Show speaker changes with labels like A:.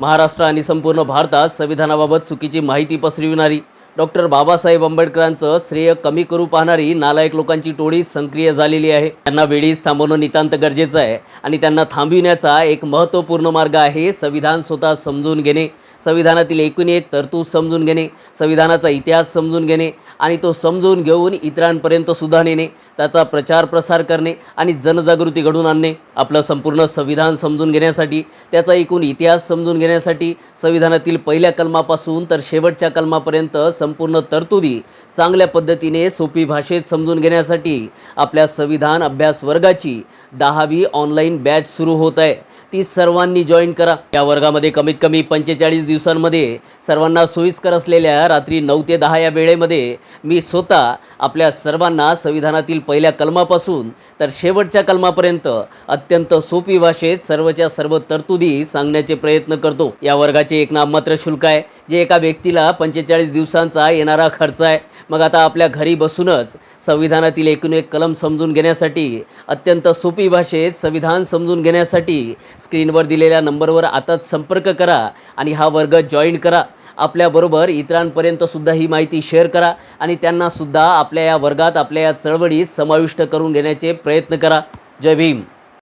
A: महाराष्ट्र आणि संपूर्ण भारतात संविधानाबाबत चुकीची माहिती पसरविणारी, डॉक्टर बाबासाहेब आंबेडकरांचं श्रेय कमी करू पाहणारी नालायक लोकांची टोळी सक्रिय झालेली आहे। त्यांना वेळीच थांबवणं नितांत गरजेचं आहे आणि त्यांना थांबविण्याचा एक महत्त्वपूर्ण मार्ग आहे संविधान स्वतः समजून घेणे, संविधानातील एकूण एक तरतूद समजून घेणे, संविधानाचा इतिहास समजून घेणे आणि तो समजून घेऊन इतरांपर्यंत सुद्धा नेणे, त्याचा प्रचार प्रसार करणे आणि जनजागृती घडवून आणणे। आपलं संपूर्ण संविधान समजून घेण्यासाठी, त्याचा एकूण इतिहास समजून घेण्यासाठी, संविधानातील पहिल्या कलमापासून तर शेवटच्या कलमापर्यंत संपूर्ण तरतुदी चांगल्या पद्धतीने सोपी भाषेत समजून घेण्यासाठी आपल्या संविधान अभ्यास वर्गाची 10वी ऑनलाईन बॅच सुरू होत आहे। ती सर्वांनी जॉईन करा। या वर्गामध्ये कमीत कमी 45 दिवसांमध्ये सर्वांना सोयीस्कर असलेल्या रात्री 9 ते 10 या वेळेमध्ये मी स्वतः आपल्या सर्वांना संविधानातील पहिल्या कलमापासून तर शेवटच्या कलमापर्यंत अत्यंत सोपी भाषेत सर्वच्या सर्व तरतुदी सांगण्याचे प्रयत्न करतो। या वर्गाचे एक नाममात्र शुल्क आहे, जे एका व्यक्तीला 45 दिवसांचा येणारा खर्च आहे। मग आता आपल्या घरी बसूनच संविधानातील एकूण एक कलम समजून घेण्यासाठी, अत्यंत सोपी भाषेत संविधान समजून घेण्यासाठी स्क्रीनवर दिलेल्या नंबरवर आताच संपर्क करा आणि हा वर्ग जॉईन करा। आपल्याबरोबर इतरांपर्यंत सुद्धा ही माहिती शेअर करा आणि त्यांना सुद्धा आपल्या या वर्गात, आपल्या या चळवळीत समाविष्ट करून घेण्याचे प्रयत्न करा। जय भीम।